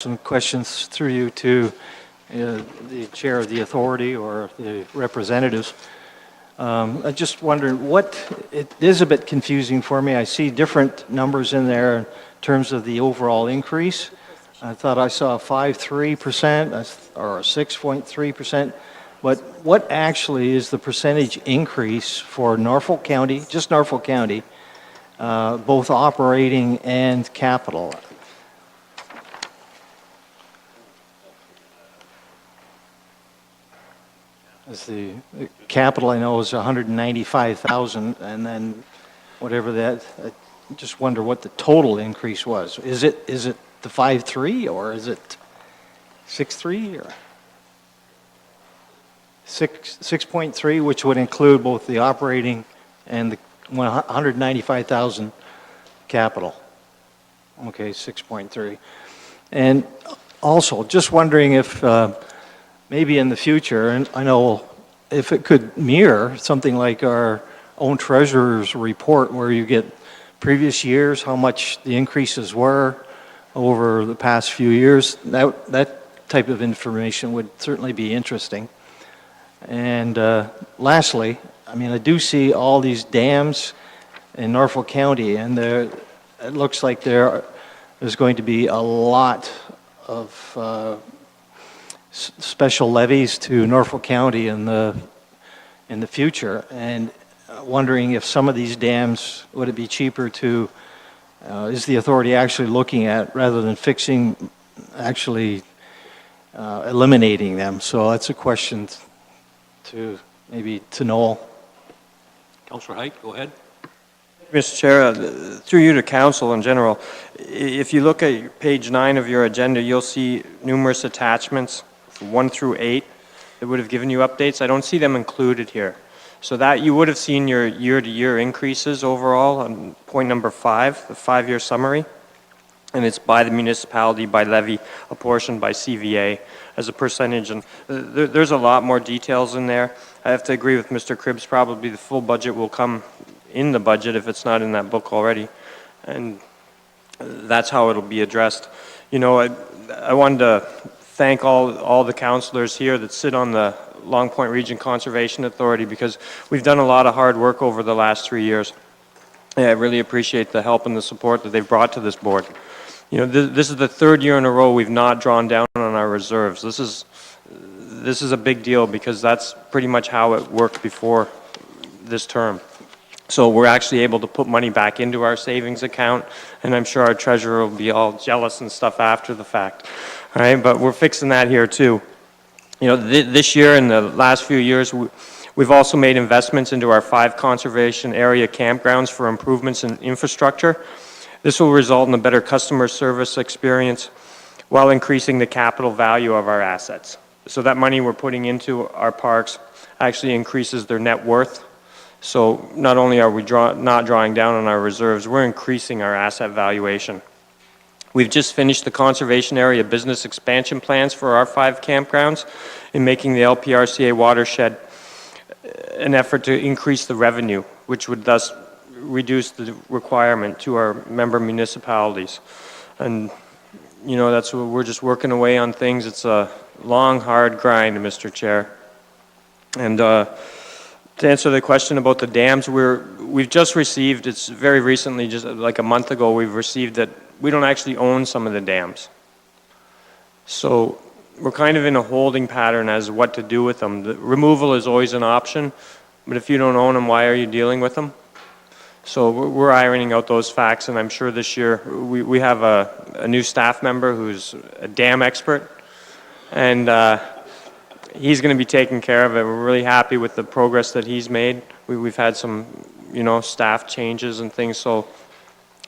Some questions through you to the chair of the authority or the representatives. I just wondered it is a bit confusing for me. I see different numbers in there in terms of the overall increase. I thought I saw 5.3% or 6.3%, but what actually is the percentage increase for Norfolk County, just Norfolk County, both operating and capital? The capital I know is 195,000, and then whatever that. I just wonder what the total increase was. Is it the 5.3 or is it 6.3 or 6.3, which would include both the operating and the 195,000 capital? Okay, 6.3, and also just wondering if. Maybe in the future, and I know if it could mirror something like our own treasurer's report where you get previous years, how much the increases were over the past few years, that type of information would certainly be interesting. And lastly, I mean, I do see all these dams in Norfolk County, and it looks like there's going to be a lot of special levies to Norfolk County in the future, and wondering if some of these dams, would it be cheaper to, is the authority actually looking at, rather than fixing, actually eliminating them? So that's a question to maybe to Noel. Councillor Height, go ahead. Mr. Chair, through you to council in general, if you look at page 9 of your agenda, you'll see numerous attachments, 1 through 8, that would have given you updates. I don't see them included here. So that you would have seen your year-to-year increases overall on point number 5, the 5-year summary. And it's by the municipality, by levy, apportioned by CVA as a percentage. And there's a lot more details in there. I have to agree with Mr. Cribbs, probably the full budget will come in the budget if it's not in that book already. And that's how it'll be addressed. You know, I wanted to thank all the councillors here that sit on the Long Point Region Conservation Authority, because we've done a lot of hard work over the last 3 years. And I really appreciate the help and the support that they've brought to this board. You know, this is the 3rd year in a row we've not drawn down on our reserves. This is a big deal, because that's pretty much how it worked before this term. So we're actually able to put money back into our savings account, and I'm sure our treasurer will be all jealous and stuff after the fact. All right, but we're fixing that here too. You know, this year and the last few years, we've also made investments into our 5 conservation area campgrounds for improvements in infrastructure. This will result in a better customer service experience while increasing the capital value of our assets. So that money we're putting into our parks actually increases their net worth. So not only are we not drawing down on our reserves, we're increasing our asset valuation. We've just finished the conservation area business expansion plans for our 5 campgrounds in making the LPRCA watershed an effort to increase the revenue, which would thus reduce the requirement to our member municipalities. And you know, that's what we're just working away on things. It's a long, hard grind, Mr. Chair. And to answer the question about the dams, we've just received, it's very recently, just like a month ago, we've received that we don't actually own some of the dams. So we're kind of in a holding pattern as what to do with them. The removal is always an option, but if you don't own them, why are you dealing with them? So we're ironing out those facts, and I'm sure this year we have a new staff member who's a dam expert, and he's going to be taking care of it. We're really happy with the progress that he's made. We've had some, you know, staff changes and things, so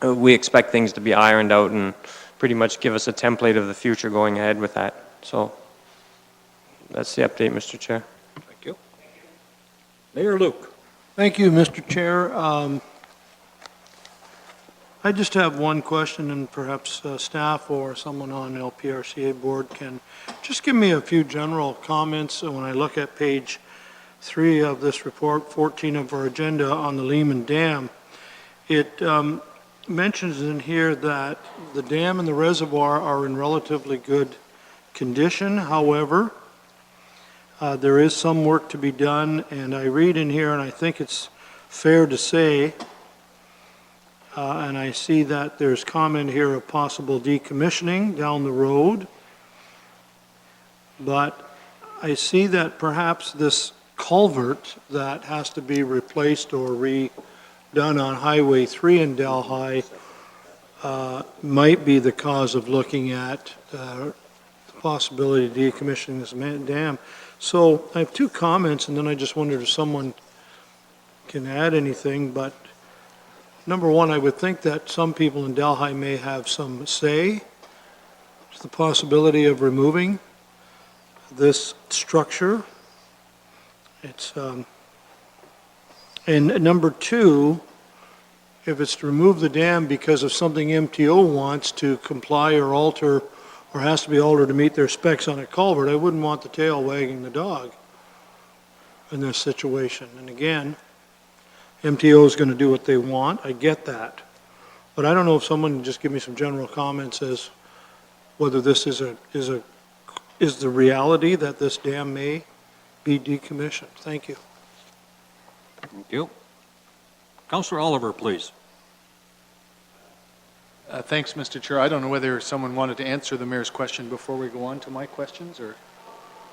we expect things to be ironed out and pretty much give us a template of the future going ahead with that. So that's the update, Mr. Chair. Thank you. Mayor Luke. Thank you, Mr. Chair. I just have one question, and perhaps staff or someone on the LPRCA board can just give me a few general comments. When I look at page 3 of this report, 14 of our agenda on the Lehman Dam, it mentions in here that the dam and the reservoir are in relatively good condition. However, there is some work to be done, and I read in here, and I think it's fair to say, and I see that there's comment here of possible decommissioning down the road, but I see that perhaps this culvert that has to be replaced or redone on Highway 3 in Delhi might be the cause of looking at the possibility of decommissioning this dam. So I have two comments, and then I just wondered if someone can add anything, but number one, I would think that some people in Delhi may have some say to the possibility of removing this structure. It's, and number two, if it's to remove the dam because of something MTO wants to comply or alter or has to be altered to meet their specs on a culvert, I wouldn't want the tail wagging the dog in this situation. And again, MTO is going to do what they want, I get that. But I don't know if someone can just give me some general comments as whether this is the reality that this dam may be decommissioned. Thank you. Thank you. Councillor Oliver, please. Thanks, Mr. Chair. I don't know whether someone wanted to answer the mayor's question before we go on to my questions, or?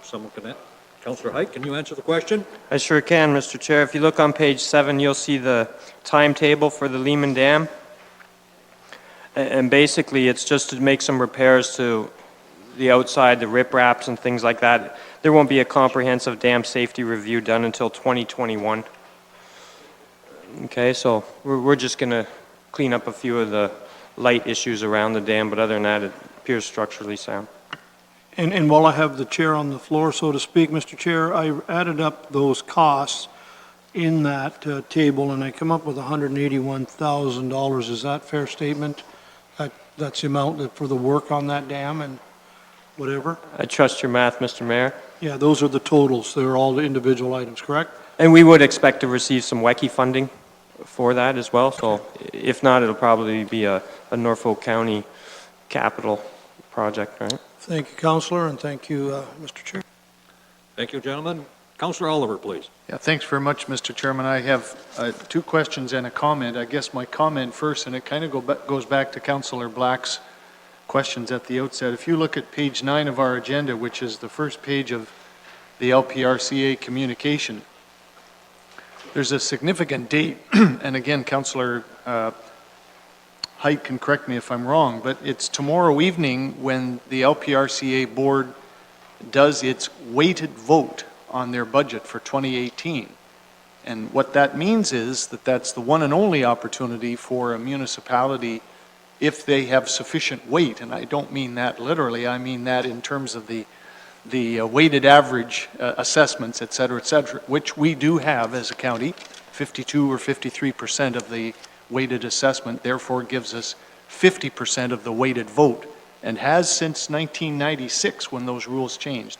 Someone can, Councillor Height, can you answer the question? I sure can, Mr. Chair. If you look on page 7, you'll see the timetable for the Lehman Dam. And basically, it's just to make some repairs to the outside, the ripraps and things like that. There won't be a comprehensive dam safety review done until 2021. Okay, so we're just going to clean up a few of the light issues around the dam, but other than that, it appears structurally sound. And while I have the chair on the floor, so to speak, Mr. Chair, I added up those costs in that table, and I come up with $181,000. Is that a fair statement? That's the amount for the work on that dam and whatever? I trust your math, Mr. Mayor. Yeah, those are the totals. They're all the individual items, correct? And we would expect to receive some WECI funding for that as well. So if not, it'll probably be a Norfolk County capital project, right? Thank you, Councillor, and thank you, Mr. Chair. Thank you, gentlemen. Councillor Oliver, please. Yeah, thanks very much, Mr. Chairman. I have two questions and a comment. I guess my comment first, and it kind of goes back to Councillor Black's questions at the outset. If you look at page 9 of our agenda, which is the first page of the LPRCA communication, there's a significant date, and again, Councillor Height can correct me if I'm wrong, but it's tomorrow evening when the LPRCA board does its weighted vote on their budget for 2018. And what that means is that that's the one and only opportunity for a municipality, if they have sufficient weight, and I don't mean that literally, I mean that in terms of the weighted average assessments, et cetera, which we do have as a county, 52 or 53% of the weighted assessment, therefore gives us 50% of the weighted vote, and has since 1996 when those rules changed.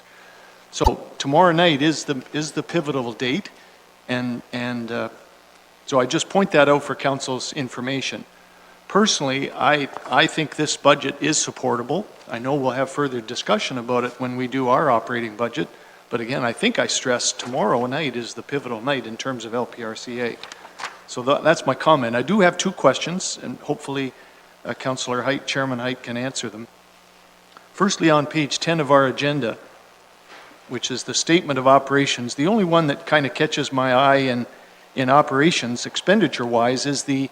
So tomorrow night is the pivotal date, and so I just point that out for council's information. Personally, I think this budget is supportable. I know we'll have further discussion about it when we do our operating budget, but again, I think I stressed tomorrow night is the pivotal night in terms of LPRCA. So that's my comment. I do have two questions, and hopefully Councillor Height, Chairman Height can answer them. Firstly, on page 10 of our agenda, which is the statement of operations, the only one that kind of catches my eye in operations, expenditure-wise, is the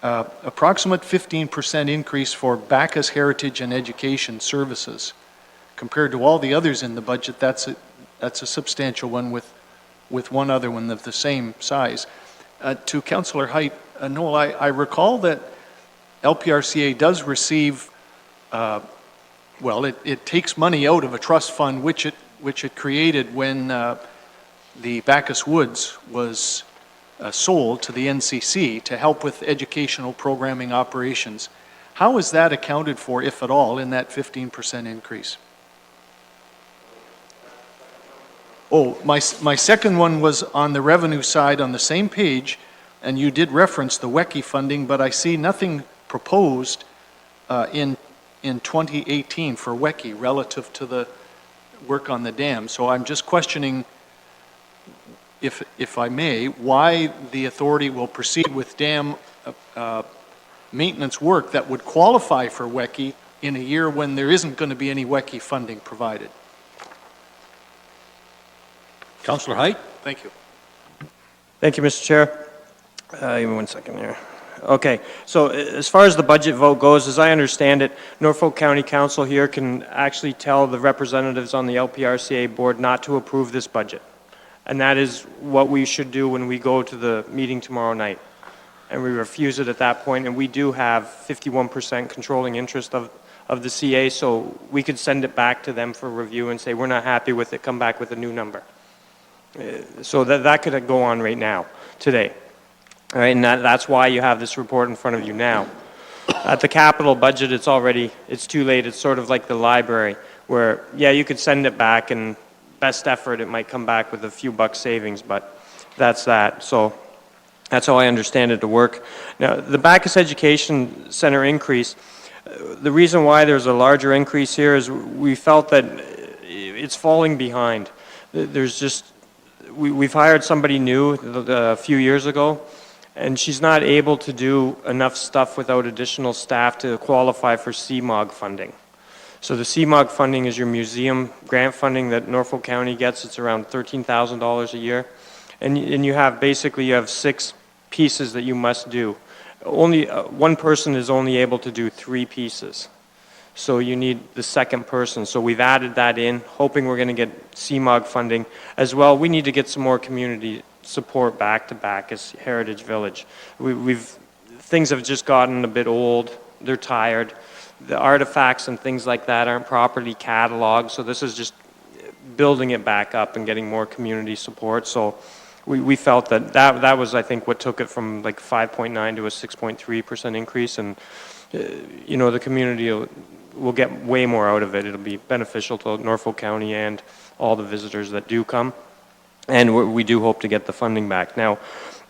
approximate 15% increase for Bacchus Heritage and Education Services. Compared to all the others in the budget, that's a substantial one with one other one of the same size. To Councillor Height, Noel, I recall that LPRCA does receive, well, it takes money out of a trust fund which it created when the Bacchus Woods was sold to the NCC to help with educational programming operations. How is that accounted for, if at all, in that 15% increase? Oh, my second one was on the revenue side on the same page and you did reference the WECI funding, but I see nothing proposed in 2018 for WECI relative to the work on the dam. So I'm just questioning, if I may, why the authority will proceed with dam maintenance work that would qualify for WECI in a year when there isn't going to be any WECI funding provided. Councillor Height? Thank you. Thank you, Mr. Chair. Give me 1 second here. Okay, so as far as the budget vote goes, as I understand it, Norfolk County Council here can actually tell the representatives on the LPRCA board not to approve this budget. And that is what we should do when we go to the meeting tomorrow night. And we refuse it at that point, and we do have 51% controlling interest of the CA, so we could send it back to them for review and say, we're not happy with it, come back with a new number. So that could go on right now, today. All right, and that's why you have this report in front of you now. At the capital budget, it's too late. It's sort of like the library, where, yeah, you could send it back, and best effort, it might come back with a few bucks savings, but that's that. So that's how I understand it to work. Now, the Bacchus Education Center increase, the reason why there's a larger increase here is we felt that it's falling behind. There's just, we've hired somebody new a few years ago, and she's not able to do enough stuff without additional staff to qualify for CMOG funding. So the CMOG funding is your museum grant funding that Norfolk County gets. It's around $13,000 a year. And you have, basically, you have 6 pieces that you must do. Only one person is only able to do 3 pieces. So you need the second person. So we've added that in, hoping we're going to get CMOG funding. As well, we need to get some more community support back to Bacchus Heritage Village. Things have just gotten a bit old. They're tired. The artifacts and things like that aren't properly cataloged. So this is just building it back up and getting more community support. So we felt that was, I think, what took it from like 5.9 to a 6.3% increase. And you know, the community will get way more out of it. It'll be beneficial to Norfolk County and all the visitors that do come. And we do hope to get the funding back. Now,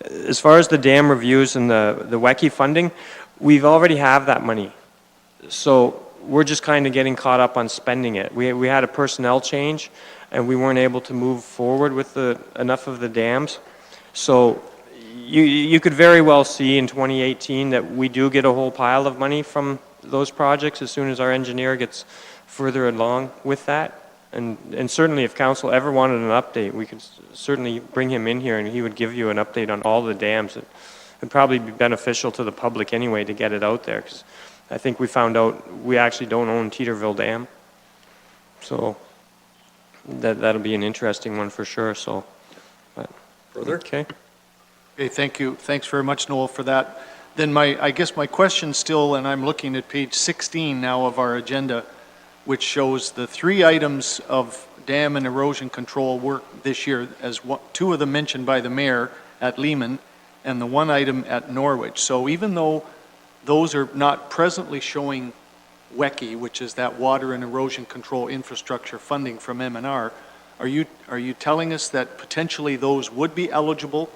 as far as the dam reviews and the WECI funding, we've already have that money. So we're just kind of getting caught up on spending it. We had a personnel change, and we weren't able to move forward with enough of the dams. So you could very well see in 2018 that we do get a whole pile of money from those projects as soon as our engineer gets further along with that. And certainly if council ever wanted an update, we could certainly bring him in here and he would give you an update on all the dams. It would probably be beneficial to the public anyway to get it out there, because I think we found out we actually don't own Teeterville Dam. So that'll be an interesting one for sure. So, but, Further? okay. Okay, thank you. Thanks very much, Noel, for that. Then I guess my question still, and I'm looking at page 16 now of our agenda, which shows the 3 items of dam and erosion control work this year, as 2 of them mentioned by the mayor at Lehman, and the 1 item at Norwich. So even though those are not presently showing WECI, which is that water and erosion control infrastructure funding from M&R, are you telling us that potentially those would be eligible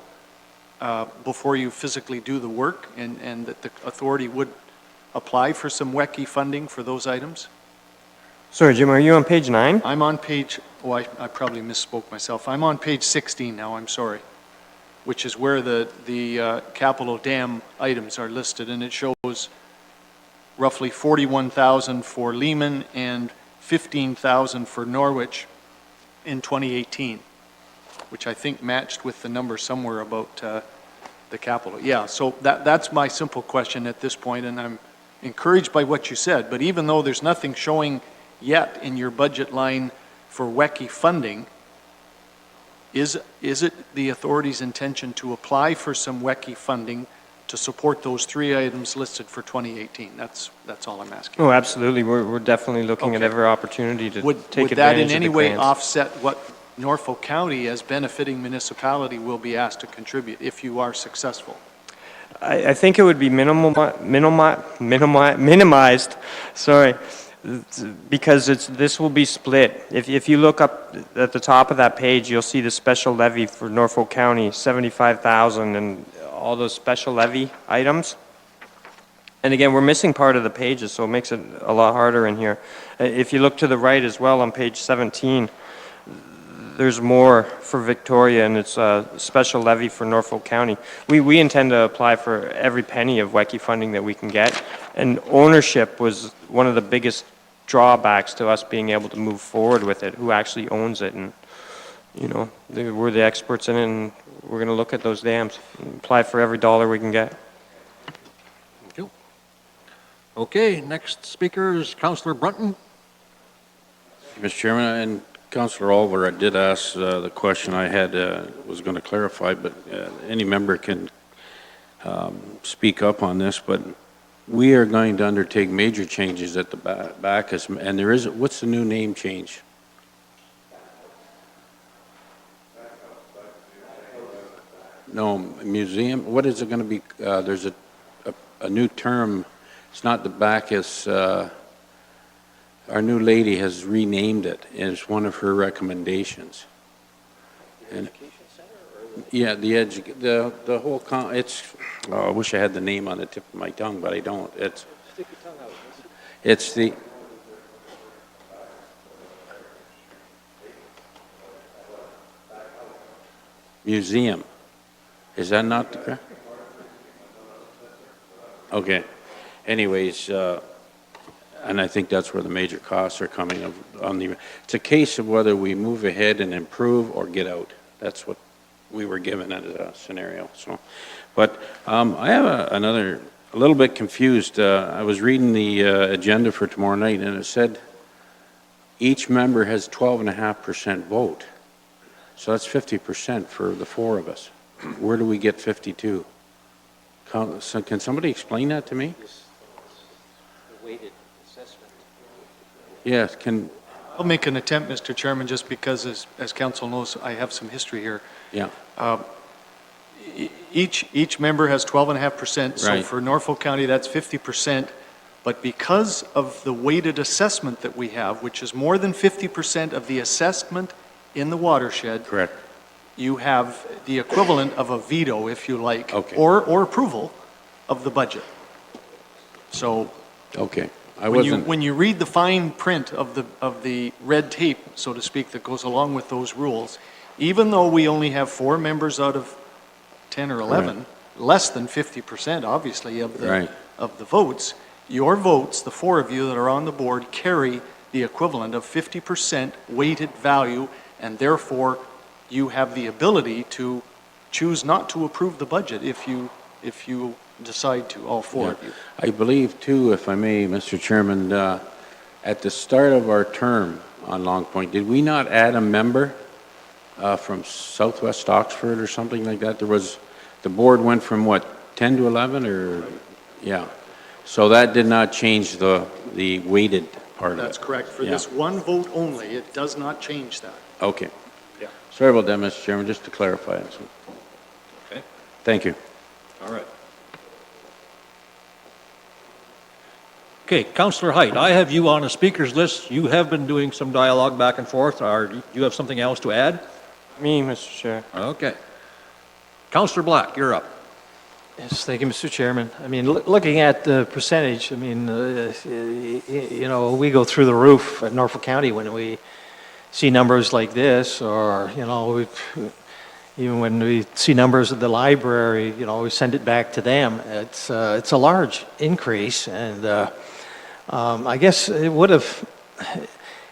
before you physically do the work, and that the authority would apply for some WECI funding for those items? Sorry, Jim, are you on page 9? I'm on page, I probably misspoke myself. I'm on page 16 now, I'm sorry, which is where the capital dam items are listed, and it shows roughly 41,000 for Lehman and 15,000 for Norwich in 2018, which I think matched with the number somewhere about the capital. Yeah, so that's my simple question at this point, and I'm encouraged by what you said, but even though there's nothing showing yet in your budget line for WECI funding, is it the authority's intention to apply for some WECI funding to support those 3 items listed for 2018? That's all I'm asking. Oh, absolutely. We're definitely looking at every opportunity to take advantage of the grants. Would that in any way offset what Norfolk County, as benefiting municipality, will be asked to contribute if you are successful? I think it would be minimized, sorry, because this will be split. If you look up at the top of that page, you'll see the special levy for Norfolk County, 75,000, and all those special levy items. And again, we're missing part of the pages, so it makes it a lot harder in here. If you look to the right as well on page 17, there's more for Victoria, and it's a special levy for Norfolk County. We intend to apply for every penny of WECI funding that we can get, and ownership was one of the biggest drawbacks to us being able to move forward with it, who actually owns it, and, you know, we're the experts in it, and we're going to look at those dams, and apply for every dollar we can get. Thank you. Okay, next speaker is Councillor Brunton. Mr. Chairman, and Councillor Oliver, I did ask the question I had, was going to clarify, but any member can speak up on this, but we are going to undertake major changes at the back, and there is, what's the new name change? No, museum, what is it going to be? There's a new term, it's not the Bacchus, our new lady has renamed it, and it's one of her recommendations. And, yeah, the whole, it's, oh, I wish I had the name on the tip of my tongue, but I don't. It's the, museum. Is that not the correct? Okay. Anyways, and I think that's where the major costs are coming on the, it's a case of whether we move ahead and improve or get out. That's what we were given as a scenario. So, but I have a little bit confused. I was reading the agenda for tomorrow night, and it said each member has 12.5% vote. So that's 50% for the four of us. Where do we get 52? So can somebody explain that to me? Weighted assessment. Yes, can, I'll make an attempt, Mr. Chairman, just because, as council knows, I have some history here. yeah, Each member has 12.5%, so Right. for Norfolk County, that's 50%. But because of the weighted assessment that we have, which is more than 50% of the assessment in the watershed, correct. you have the equivalent of a veto, if you like, Okay. or approval of the budget. So Okay, I when wasn't, when you read the fine print of the red tape, so to speak, that goes along with those rules, even though we only have 4 members out of 10 or 11, less than 50%, obviously, of Right. the votes, your votes, the 4 of you that are on the board, carry the equivalent of 50% weighted value, and therefore you have the ability to choose not to approve the budget if you decide to, all 4 of you. I believe too, if I may, Mr. Chairman, at the start of our term on Long Point, did we not add a member from Southwest Oxford or something like that? There was, the board went from what, 10 to 11 or, yeah. So that did not change the weighted part of it. That's correct. For Yeah. this one vote only, it does not change that. Okay. Yeah. Sorry about that, Mr. Chairman, just to clarify it. Okay, Thank you. all right. Okay, Councillor Height, I have you on a speaker's list. You have been doing some dialogue back and forth. Do you have something else to add? Me, Mr. Chair. Okay. Councillor Black, you're up. Yes, thank you, Mr. Chairman. I mean, looking at the percentage, I mean, you know, we go through the roof at Norfolk County when we see numbers like this, or, you know, even when we see numbers at the library, you know, we send it back to them. It's a large increase, and I guess it would have,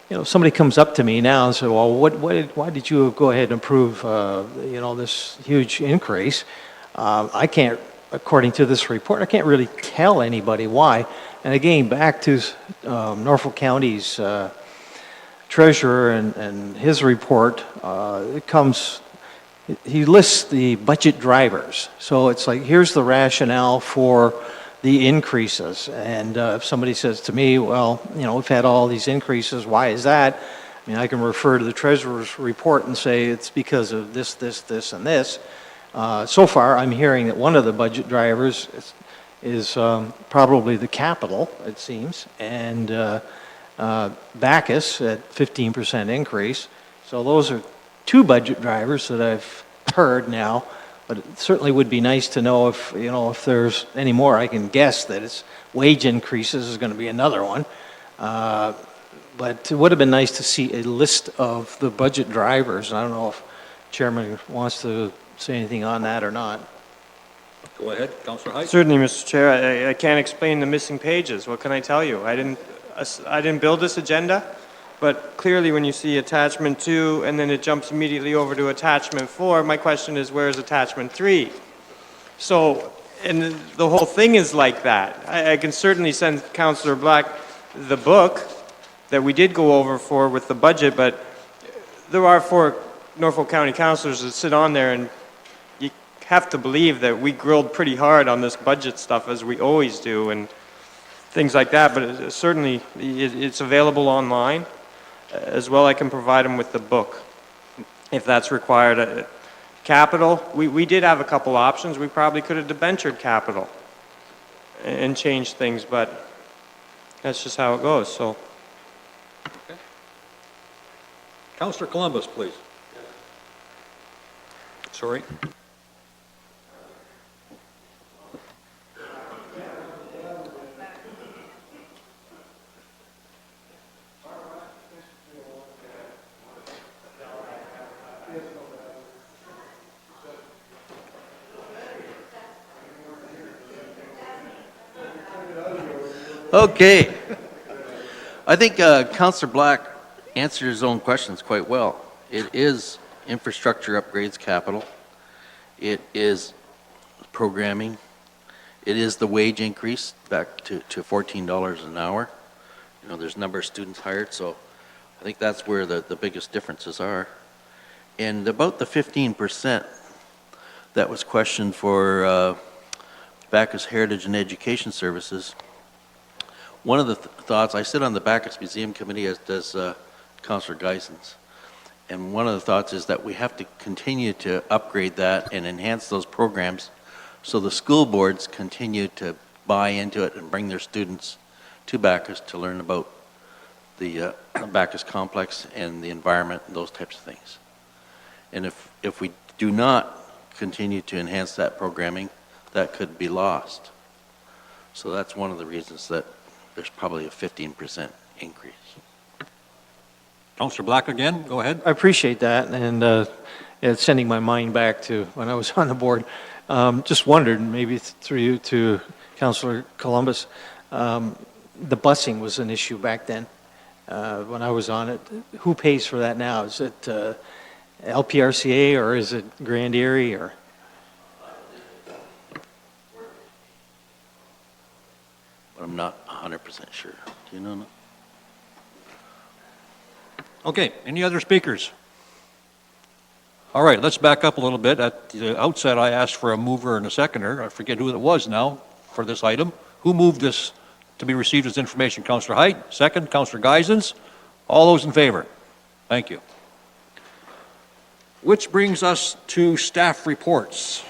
you know, somebody comes up to me now and says, well, why did you go ahead and approve, you know, this huge increase? I can't, according to this report, I can't really tell anybody why. And again, back to Norfolk County's treasurer and his report, it comes, he lists the budget drivers. So it's like, here's the rationale for the increases. And if somebody says to me, well, you know, we've had all these increases, why is that? I mean, I can refer to the treasurer's report and say it's because of this, this, this, and this. So far, I'm hearing that one of the budget drivers is probably the capital, it seems, and Bacchus at 15% increase. So those are 2 budget drivers that I've heard now. But it certainly would be nice to know if, if there's any more. I can guess that it's wage increases is going to be another one. But it would have been nice to see a list of the budget drivers. I don't know if Chairman wants to say anything on that or not. Go ahead, Councillor Height. Certainly, Mr. Chair. I can't explain the missing pages. What can I tell you? I didn't build this agenda, but clearly when you see attachment 2 and then it jumps immediately over to attachment 4, my question is, where is attachment 3? So, and the whole thing is like that. I can certainly send Councillor Black the book that we did go over for with the budget, but there are 4 Norfolk County councillors that sit on there, and you have to believe that we grilled pretty hard on this budget stuff, as we always do, and things like that. But certainly it's available online as well. I can provide them with the book if that's required. Capital, we did have a couple options. We probably could have debentured capital and changed things, but that's just how it goes. So, Councillor Columbus, please. Sorry. Okay. I think Councillor Black answered his own questions quite well. It is infrastructure upgrades capital. It is programming. It is the wage increase back to $14 an hour. There's a number of students hired, so I think that's where the biggest differences are. And about the 15% that was questioned for Bacchus Heritage and Education Services, one of the thoughts, I sit on the Bacchus Museum Committee, as does Councillor Geisens, and one of the thoughts is that we have to continue to upgrade that and enhance those programs so the school boards continue to buy into it and bring their students to Bacchus to learn about the Bacchus complex and the environment and those types of things. And if we do not continue to enhance that programming, that could be lost. So that's one of the reasons that there's probably a 15% increase. Councillor Black again, go ahead. I appreciate that, and it's sending my mind back to when I was on the board. Just wondered, maybe through you to Councillor Columbus, the busing was an issue back then when I was on it. Who pays for that now? Is it LPRCA or is it Grand Erie or? But I'm not 100% sure. Do you know? Okay, any other speakers? All right, let's back up a little bit. At the outset, I asked for a mover and a seconder. I forget who it was now for this item. Who moved this to be received as information? Councillor Height, second. Councillor Geisens. All those in favor? Thank you. Which brings us to staff reports.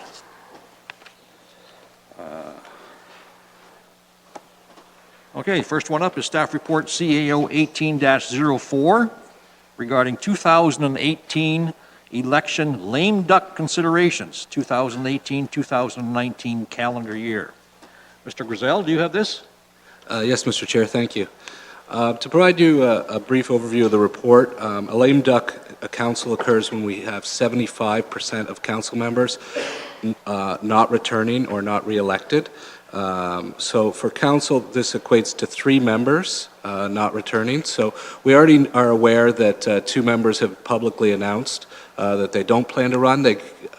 Okay, first one up is staff report CAO 18-04 regarding 2018 election lame duck considerations, 2018-2019 calendar year. Mr. Griselle, do you have this? Yes, Mr. Chair, thank you. To provide you a brief overview of the report, a lame duck council occurs when we have 75% of council members not returning or not re-elected. So for council, this equates to 3 members not returning. So we already are aware that 2 members have publicly announced that they don't plan to run.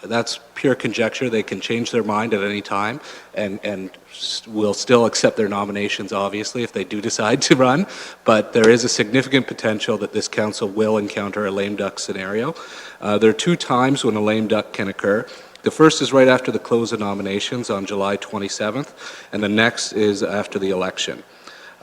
That's pure conjecture. They can change their mind at any time and will still accept their nominations, obviously, if they do decide to run. But there is a significant potential that this council will encounter a lame duck scenario. There are 2 times when a lame duck can occur. The first is right after the close of nominations on July 27th, and the next is after the election.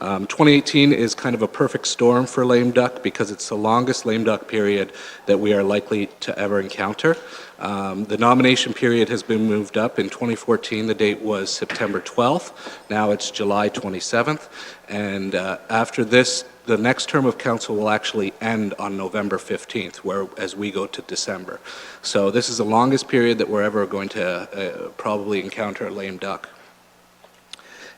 2018 is kind of a perfect storm for lame duck because it's the longest lame duck period that we are likely to ever encounter. The nomination period has been moved up. In 2014, the date was September 12th. Now it's July 27th. And after this, the next term of council will actually end on November 15th, as we go to December. So this is the longest period that we're ever going to probably encounter a lame duck.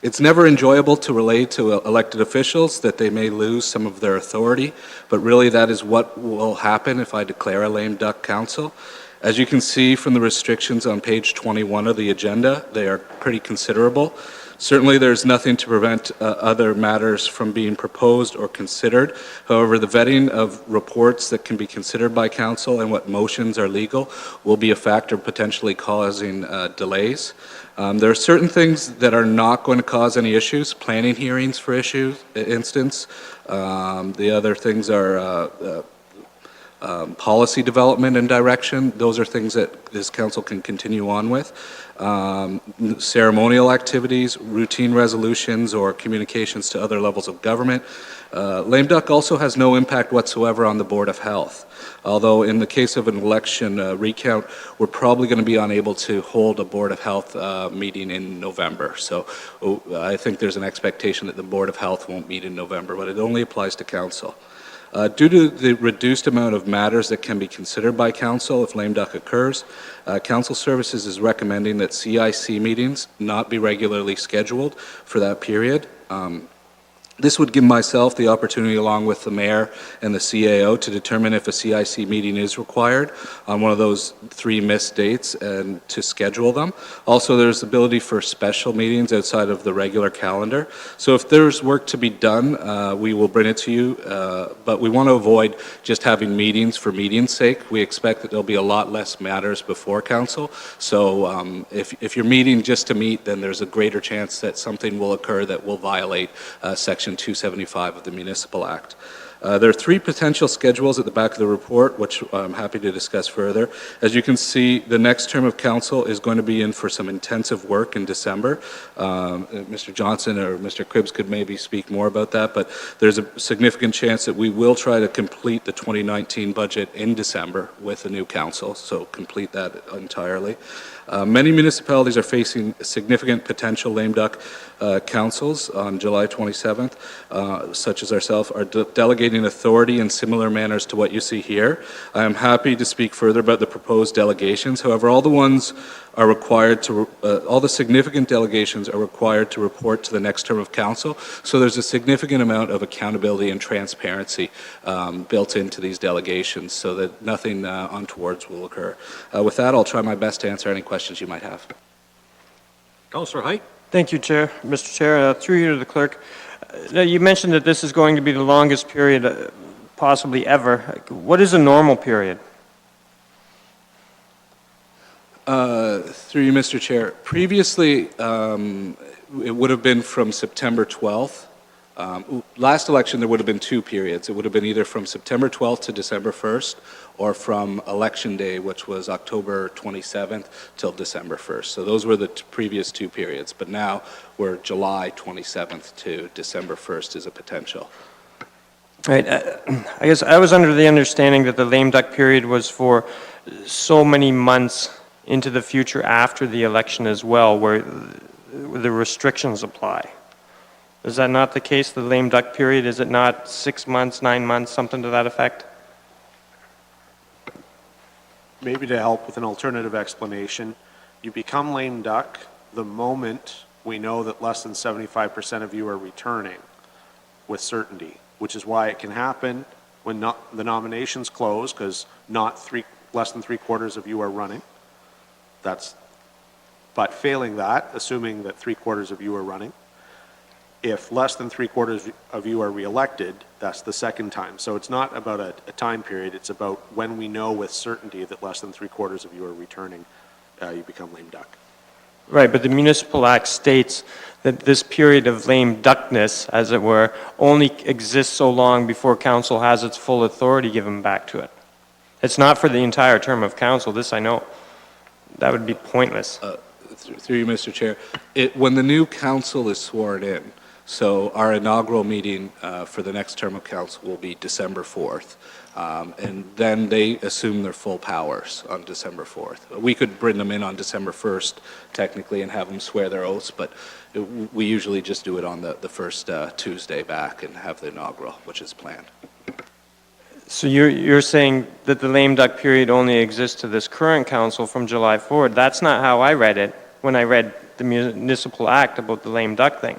It's never enjoyable to relate to elected officials that they may lose some of their authority, but really that is what will happen if I declare a lame duck council. As you can see from the restrictions on page 21 of the agenda, they are pretty considerable. Certainly, there's nothing to prevent other matters from being proposed or considered. However, the vetting of reports that can be considered by council and what motions are legal will be a factor potentially causing delays. There are certain things that are not going to cause any issues, planning hearings for instance. The other things are policy development and direction. Those are things that this council can continue on with. Ceremonial activities, routine resolutions, or communications to other levels of government. Lame duck also has no impact whatsoever on the Board of Health. Although in the case of an election recount, we're probably going to be unable to hold a Board of Health meeting in November. So I think there's an expectation that the Board of Health won't meet in November, but it only applies to council. Due to the reduced amount of matters that can be considered by council if lame duck occurs, Council Services is recommending that CIC meetings not be regularly scheduled for that period. This would give myself the opportunity, along with the mayor and the CAO, to determine if a CIC meeting is required on one of those 3 missed dates and to schedule them. Also, there's the ability for special meetings outside of the regular calendar. So if there's work to be done, we will bring it to you, but we want to avoid just having meetings for meeting's sake. We expect that there'll be a lot less matters before council. So if you're meeting just to meet, then there's a greater chance that something will occur that will violate Section 275 of the Municipal Act. There are 3 potential schedules at the back of the report, which I'm happy to discuss further. As you can see, the next term of council is going to be in for some intensive work in December. Mr. Johnson or Mr. Cribbs could maybe speak more about that, but there's a significant chance that we will try to complete the 2019 budget in December with the new council, so complete that entirely. Many municipalities are facing significant potential lame duck councils on July 27th, such as ourselves, are delegating authority in similar manners to what you see here. I am happy to speak further about the proposed delegations. However, all the ones are required to, all the significant delegations are required to report to the next term of council. So there's a significant amount of accountability and transparency built into these delegations so that nothing untowards will occur. With that, I'll try my best to answer any questions you might have. Councillor Height? Thank you, Chair. Mr. Chair, through you to the clerk. Now, you mentioned that this is going to be the longest period possibly ever. What is a normal period? Through you, Mr. Chair. Previously, it would have been from September 12th. Last election, there would have been 2 periods. It would have been either from September 12th to December 1st or from Election Day, which was October 27th till December 1st. So those were the previous 2 periods. But now we're July 27th to December 1st is a potential. Right. I guess I was under the understanding that the lame duck period was for so many months into the future after the election as well, where the restrictions apply. Is that not the case, the lame duck period? Is it not 6 months, 9 months, something to that effect? Maybe to help with an alternative explanation, you become lame duck the moment we know that less than 75% of you are returning with certainty, which is why it can happen when the nominations close, because less than 3/4 of you are running. But failing that, assuming that 3/4 of you are running, if less than 3/4 of you are reelected, that's the second time. So it's not about a time period, it's about when we know with certainty that less than 3/4 of you are returning, you become lame duck. Right, but the Municipal Act states that this period of lame duckness, as it were, only exists so long before council has its full authority given back to it. It's not for the entire term of council, this I know. That would be pointless. Through you, Mr. Chair. When the new council is sworn in, So our inaugural meeting for the next term of council will be December 4th. And then they assume their full powers on December 4th. We could bring them in on December 1st, technically, and have them swear their oaths, but we usually just do it on the first Tuesday back and have the inaugural, which is planned. So you're saying that the lame duck period only exists to this current council from July forward. That's not how I read it when I read the municipal act about the lame duck thing.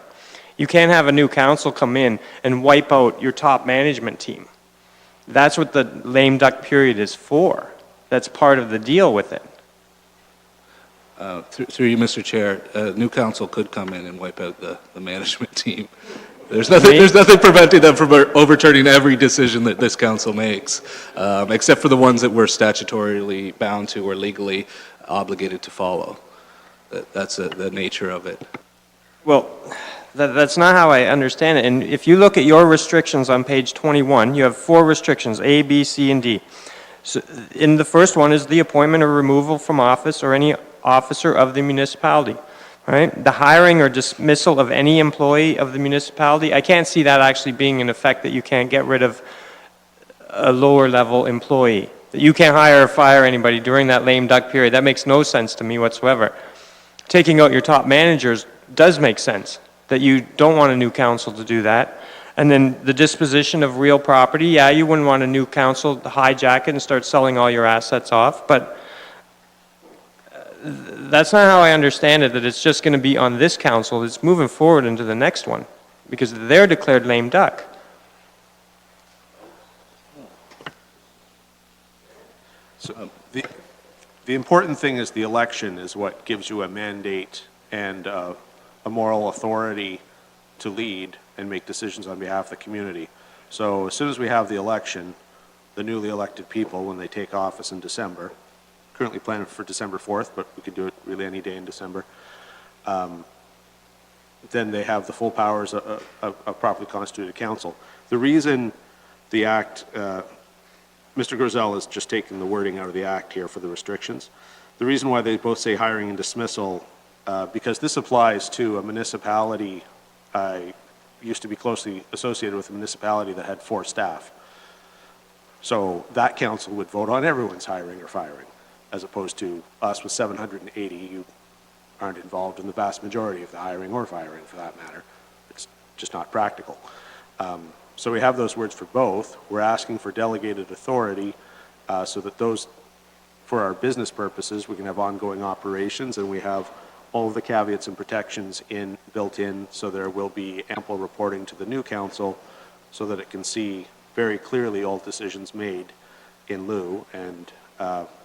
You can't have a new council come in and wipe out your top management team. That's what the lame duck period is for. That's part of the deal with it. Through you, Mr. Chair, new council could come in and wipe out the management team. There's nothing preventing them from overturning every decision that this council makes, except for the ones that we're statutorily bound to or legally obligated to follow. That's the nature of it. Well, that's not how I understand it. And if you look at your restrictions on page 21, you have 4 restrictions, A, B, C, and D. So in the first one is the appointment or removal from office or any officer of the municipality, right? The hiring or dismissal of any employee of the municipality. I can't see that actually being an effect that you can't get rid of a lower level employee. That you can't hire or fire anybody during that lame duck period. That makes no sense to me whatsoever. Taking out your top managers does make sense, that you don't want a new council to do that. And then the disposition of real property, yeah, you wouldn't want a new council to hijack it and start selling all your assets off, but that's not how I understand it, that it's just going to be on this council. It's moving forward into the next one, because they're declared lame duck. So the important thing is the election is what gives you a mandate and a moral authority to lead and make decisions on behalf of the community. So as soon as we have the election, the newly elected people, when they take office in December, currently planned for December 4th, but we could do it really any day in December, then they have the full powers of a properly constituted council. The reason the act, Mr. Griselle has just taken the wording out of the act here for the restrictions. The reason why they both say hiring and dismissal, because this applies to a municipality, used to be closely associated with a municipality that had 4 staff. So that council would vote on everyone's hiring or firing, as opposed to us with 780, you aren't involved in the vast majority of the hiring or firing for that matter. It's just not practical. So we have those words for both. We're asking for delegated authority so that those, for our business purposes, we can have ongoing operations and we have all of the caveats and protections built in, so there will be ample reporting to the new council so that it can see very clearly all decisions made in lieu. And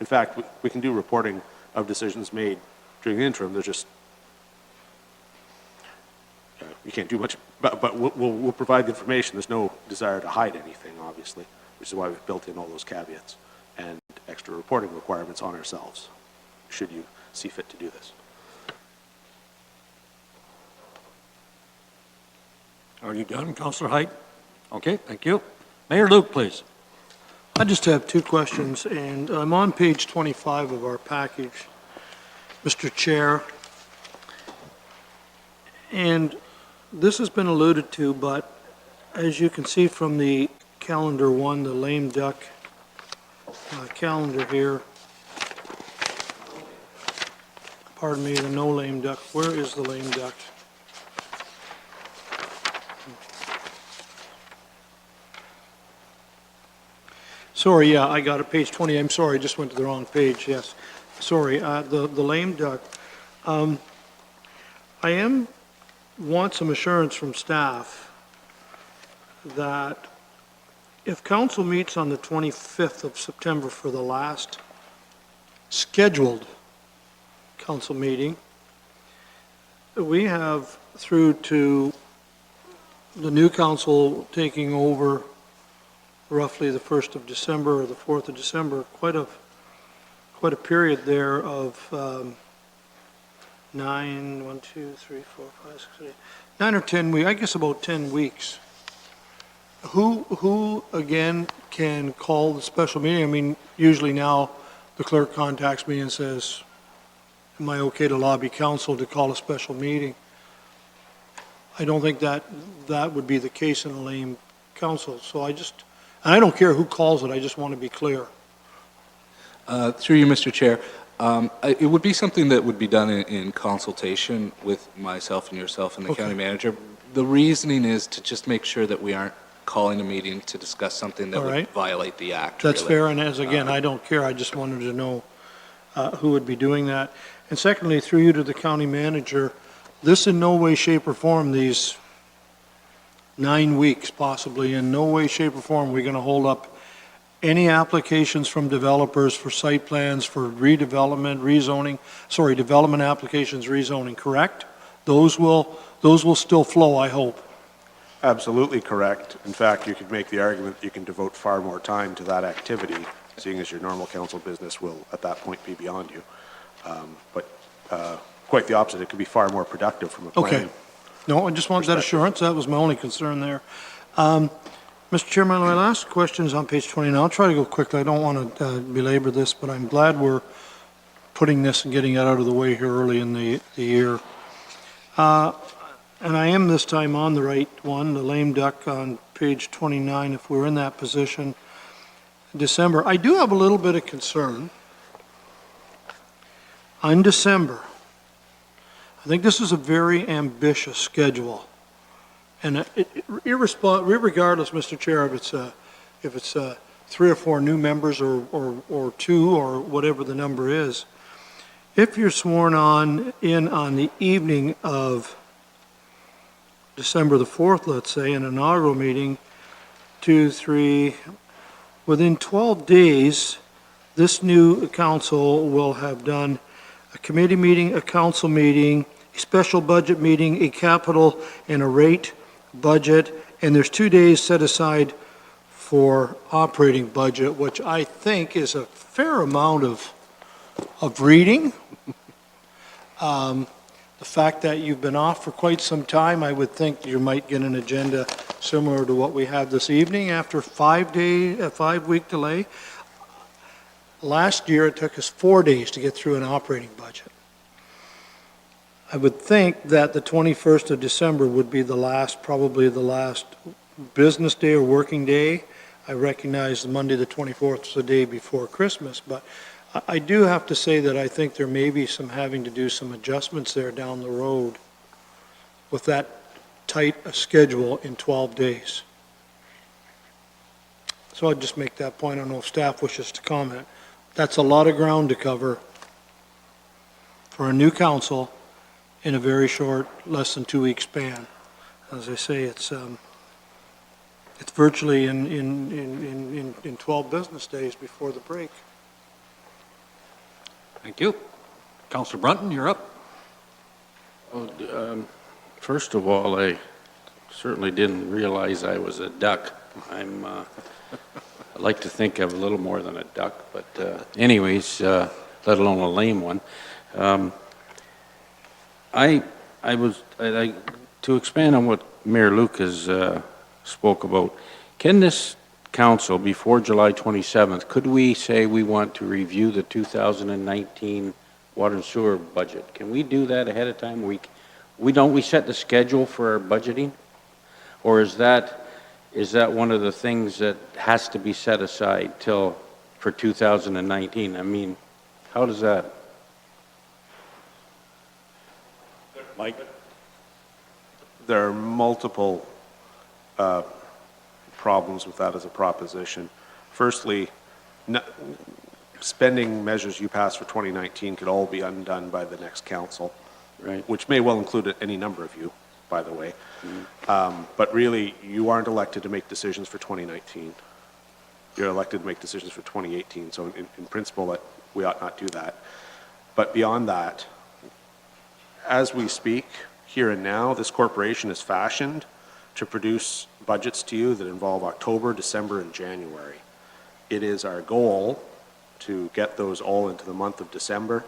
in fact, we can do reporting of decisions made during the interim. There's just, you can't do much, but we'll provide the information. There's no desire to hide anything, obviously, which is why we've built in all those caveats and extra reporting requirements on ourselves, should you see fit to do this. Are you done, Councillor Height? Okay, thank you. Mayor Luke, please. I just have 2 questions, and I'm on page 25 of our package, Mr. Chair. And this has been alluded to, but as you can see from the calendar 1, the lame duck calendar here, pardon me, the no lame duck, where is the lame duck? Sorry, yeah, I got it, page 20, I'm sorry, I just went to the wrong page, yes. Sorry, the lame duck. I want some assurance from staff that if council meets on the 25th of September for the last scheduled council meeting, we have through to the new council taking over roughly the 1st of December or the 4th of December, quite a period there of 9 or 10 weeks, I guess about 10 weeks. Who again can call the special meeting? I mean, usually now the clerk contacts me and says, am I okay to lobby council to call a special meeting? I don't think that would be the case in a lame council. So I don't care who calls it, I just want to be clear. Through you, Mr. Chair, it would be something that would be done in consultation with myself and yourself and the Okay. county manager. The reasoning is to just make sure that we aren't calling a meeting to discuss something that All would right. violate the act. That's really. fair, and again, I don't care, I just wanted to know who would be doing that. And secondly, through you to the county manager, this in no way, shape, or form, these 9 weeks possibly, in no way, shape, or form, we're going to hold up any applications from developers for site plans, for redevelopment, development applications, rezoning, correct? Those will still flow, I hope. Absolutely correct. In fact, you could make the argument that you can devote far more time to that activity, seeing as your normal council business will, at that point, be beyond you. But quite the opposite, it could be far more productive from a planning. Okay. No, I just wanted that assurance. That was my only concern there. Mr. Chairman, my last question is on page 20. Now, I'll try to go quickly. I don't want to belabor this, but I'm glad we're putting this and getting it out of the way here early in the year. And I am this time on the right one, the lame duck on page 29, if we're in that position. December, I do have a little bit of concern. On December, I think this is a very ambitious schedule. And regardless, Mr. Chair, if it's 3 or 4 new members or 2 or whatever the number is, if you're sworn on the evening of December the 4th, let's say, an inaugural meeting, 2, 3, within 12 days, this new council will have done a committee meeting, a council meeting, a special budget meeting, a capital and a rate budget, and there's 2 days set aside for operating budget, which I think is a fair amount of reading. The fact that you've been off for quite some time, I would think you might get an agenda similar to what we have this evening after a 5-week delay. Last year, it took us 4 days to get through an operating budget. I would think that the 21st of December would be probably the last business day or working day. I recognize the Monday, the 24th is the day before Christmas, but I do have to say that I think there may be having to do some adjustments there down the road with that tight a schedule in 12 days. So I'll just make that point. I don't know if staff wishes to comment. That's a lot of ground to cover for a new council in a very short, less than 2-week span. As I say, it's virtually in 12 business days before the break. Thank you. Councillor Brunton, you're up. First of all, I certainly didn't realize I was a duck. I like to think I'm a little more than a duck, but anyways, let alone a lame one. To expand on what Mayor Lucas spoke about, can this council, before July 27th, could we say we want to review the 2019 water and sewer budget? Can we do that ahead of time? We set the schedule for our budgeting? Or is that one of the things that has to be set aside for 2019? I mean, how does that? Mike? There are multiple problems with that as a proposition. Firstly, spending measures you pass for 2019 could all be undone by the next council, Right. which may well include any number of you, by the way. But really, you aren't elected to make decisions for 2019. You're elected to make decisions for 2018. So in principle, we ought not do that. But beyond that, as we speak, here and now, this corporation is fashioned to produce budgets to you that involve October, December, and January. It is our goal to get those all into the month of December,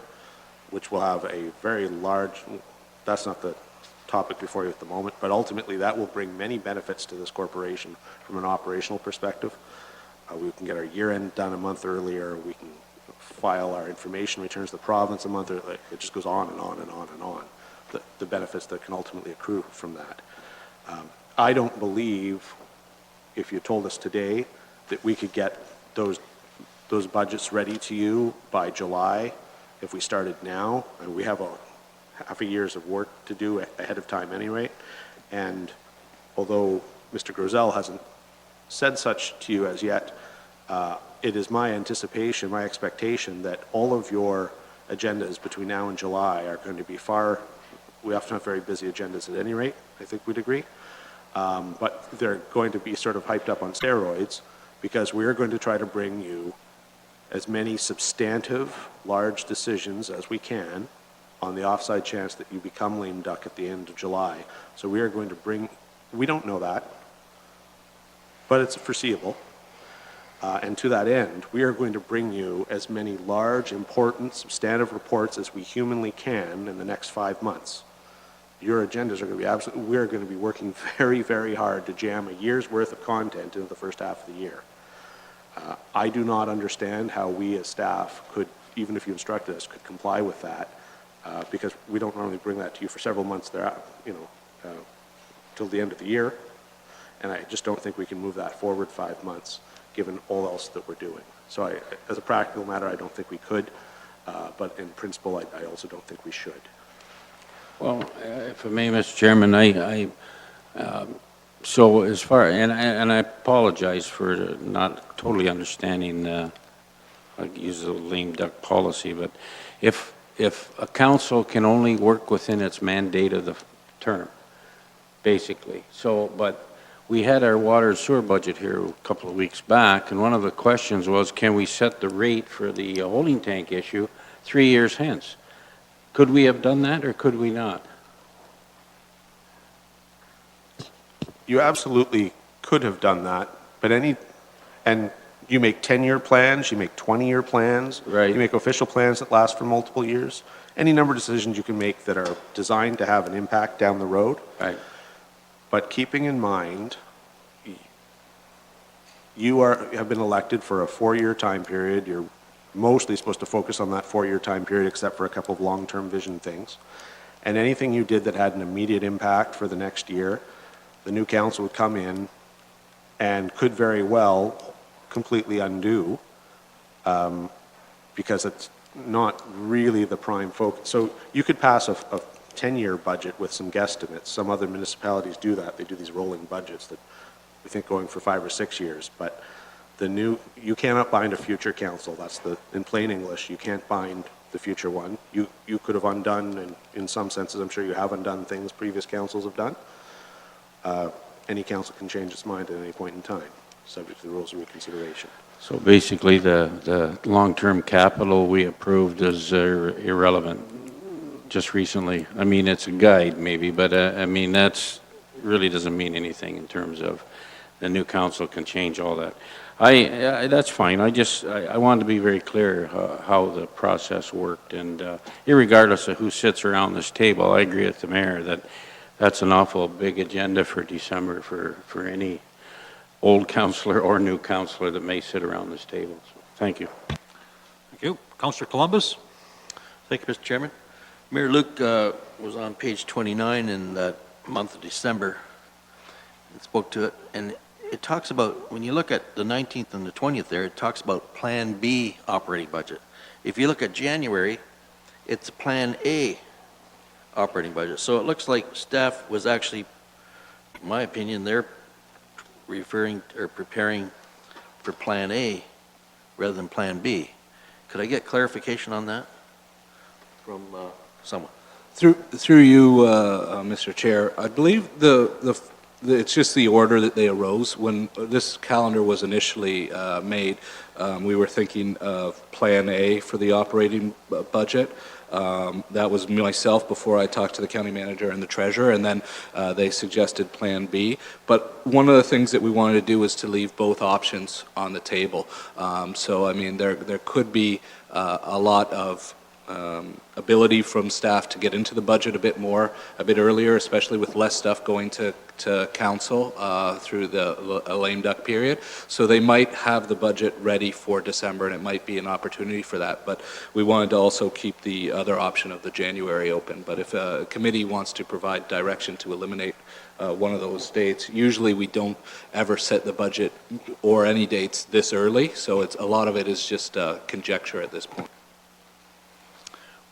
which will have a very large, that's not the topic before you at the moment, but ultimately that will bring many benefits to this corporation from an operational perspective. We can get our year end done a month earlier, we can file our information returns to the province a month earlier. It just goes on and on and on and on. The benefits that can ultimately accrue from that. I don't believe, if you told us today, that we could get those budgets ready to you by July if we started now. And we have half a year's of work to do ahead of time anyway. And although Mr. Grosel hasn't said such to you as yet, it is my anticipation, my expectation that all of your agendas between now and July are going to be we often have very busy agendas at any rate, I think we'd agree. But they're going to be sort of hyped up on steroids because we are going to try to bring you as many substantive, large decisions as we can on the offside chance that you become lame duck at the end of July. So we are going to we don't know that, but it's foreseeable. And to that end, we are going to bring you as many large, important, substantive reports as we humanly can in the next 5 months. Your agendas are going to be we are going to be working very, very hard to jam a year's worth of content into the first half of the year. I do not understand how we as staff could, even if you instructed us, could comply with that, because we don't normally bring that to you for several months there, till the end of the year. And I just don't think we can move that forward 5 months, given all else that we're doing. So as a practical matter, I don't think we could, but in principle, I also don't think we should. Well, if I may, Mr. Chairman, so as far, and I apologize for not totally understanding, I use the lame duck policy, but if a council can only work within its mandate of the term, basically, but we had our water and sewer budget here a couple of weeks back, and one of the questions was, can we set the rate for the holding tank issue 3 years hence? Could we have done that, or could we not? You absolutely could have done that, but and you make 10-year plans, you make 20-year plans, Right. You make official plans that last for multiple years, any number of decisions you can make that are designed to have an impact down the road. Right. But keeping in mind, you have been elected for a 4-year time period. You're mostly supposed to focus on that 4-year time period, except for a couple of long-term vision things. And anything you did that had an immediate impact for the next year, the new council would come in and could very well completely undo, because it's not really the prime focus. So you could pass a 10-year budget with some guesstimates. Some other municipalities do that. They do these rolling budgets that we think going for 5 or 6 years. But you cannot bind a future council. That's in plain English, you can't bind the future one. You could have undone, and in some senses, I'm sure you have undone things previous councils have done. Any council can change its mind at any point in time, subject to the rules of reconsideration. So basically, the long-term capital we approved is irrelevant just recently. I mean, it's a guide maybe, but I mean, that's really doesn't mean anything in terms of the new council can change all that. That's fine. I wanted to be very clear how the process worked, and irregardless of who sits around this table, I agree with the mayor that that's an awful big agenda for December for any old councillor or new councillor that may sit around this table. So, thank you. Thank you. Councillor Columbus? Thank you, Mr. Chairman. Mayor Luke was on page 29 in that month of December and spoke to it, and it talks about, when you look at the 19th and the 20th there, it talks about Plan B operating budget. If you look at January, it's Plan A operating budget. So it looks like staff was actually, in my opinion, they're preparing for Plan A rather than Plan B. Could I get clarification on that from someone? Through you, Mr. Chair, I believe it's just the order that they arose. When this calendar was initially made, we were thinking of Plan A for the operating budget. That was myself before I talked to the county manager and the treasurer, and then they suggested Plan B. But one of the things that we wanted to do was to leave both options on the table. So, I mean, there could be a lot of ability from staff to get into the budget a bit earlier, especially with less stuff going to council through the lame duck period. So they might have the budget ready for December, and it might be an opportunity for that. But we wanted to also keep the other option of the January open. But if a committee wants to provide direction to eliminate one of those dates, usually we don't ever set the budget or any dates this early. So a lot of it is just conjecture at this point.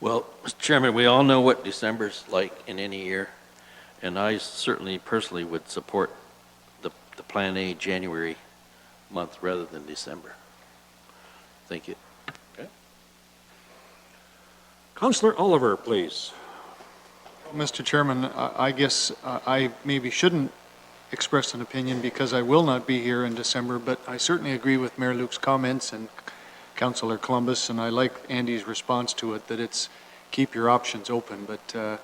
Well, Mr. Chairman, we all know what December's like in any year, and I certainly personally would support the Plan A January month rather than December. Thank you. Councillor Oliver, please. Mr. Chairman, I guess I maybe shouldn't express an opinion because I will not be here in December, but I certainly agree with Mayor Luke's comments and Councillor Columbus, and I like Andy's response to it, that it's keep your options open. But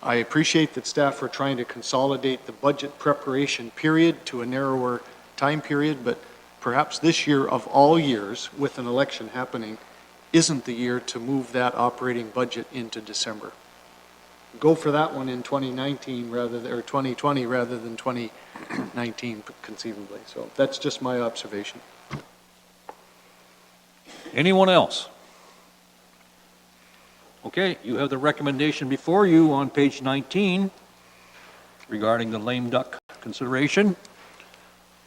I appreciate that staff are trying to consolidate the budget preparation period to a narrower time period, but perhaps this year of all years, with an election happening, isn't the year to move that operating budget into December. Go for that one in 2019 or 2020 rather than 2019 conceivably. So that's just my observation. Anyone else? Okay, you have the recommendation before you on page 19 regarding the lame duck consideration.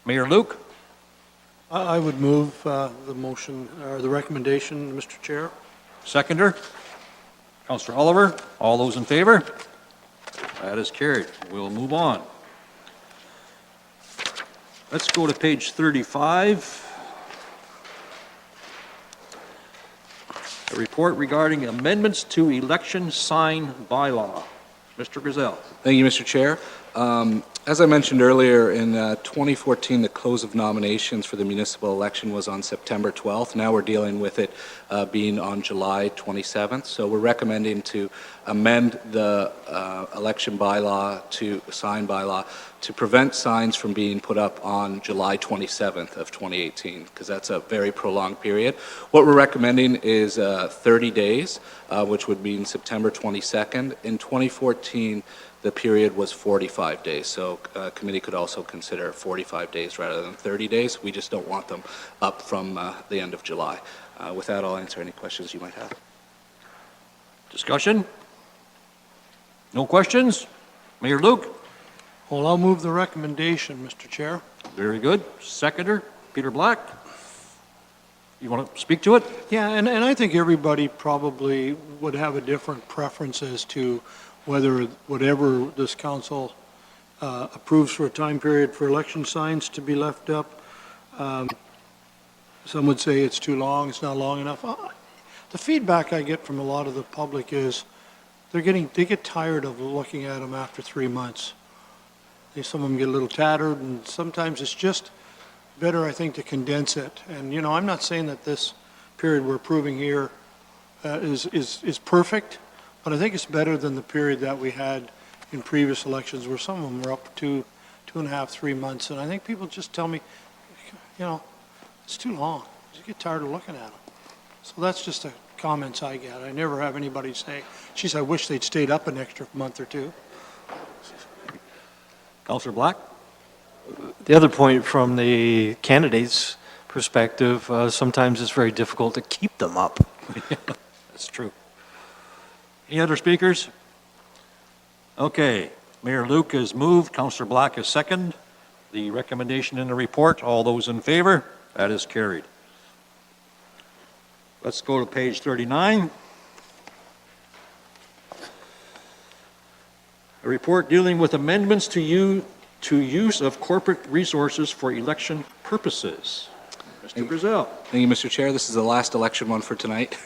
Mayor Luke? I would move the motion, or the recommendation, Mr. Chair. Seconder? Councillor Oliver? All those in favor? That is carried. We'll move on. Let's go to page 35. A report regarding amendments to election sign bylaw. Mr. Griselle. Thank you, Mr. Chair. As I mentioned earlier, in 2014, the close of nominations for the municipal election was on September 12th. Now we're dealing with it being on July 27th. So we're recommending to amend the election bylaw to sign bylaw to prevent signs from being put up on July 27th of 2018, because that's a very prolonged period. What we're recommending is 30 days, which would mean September 22nd. In 2014, the period was 45 days, so committee could also consider 45 days rather than 30 days. We just don't want them up from the end of July. With that, I'll answer any questions you might have. Discussion? No questions? Mayor Luke? Well, I'll move the recommendation, Mr. Chair. Very good. Seconder, Peter Black? You want to speak to it? Yeah, and I think everybody probably would have a different preference as to whether whatever this council approves for a time period for election signs to be left up. Some would say it's too long, it's not long enough. The feedback I get from a lot of the public is they get tired of looking at them after 3 months. Some of them get a little tattered, and sometimes it's just better, I think, to condense it. And, you know, I'm not saying that this period we're approving here is perfect, but I think it's better than the period that we had in previous elections where some of them were up to 2.5, 3 months. And I think people just tell me, you know, it's too long. You get tired of looking at them. So that's just the comments I get. I never have anybody say, geez, I wish they'd stayed up an extra month or two. Councillor Black? The other point from the candidate's perspective, sometimes it's very difficult to keep them up. That's true. Any other speakers? Okay, Mayor Luke has moved, Councillor Black has seconded the recommendation in the report. All those in favor? That is carried. Let's go to page 39. A report dealing with amendments to use of corporate resources for election purposes. Mr. Griselle. Thank you, Mr. Chair. This is the last election one for tonight.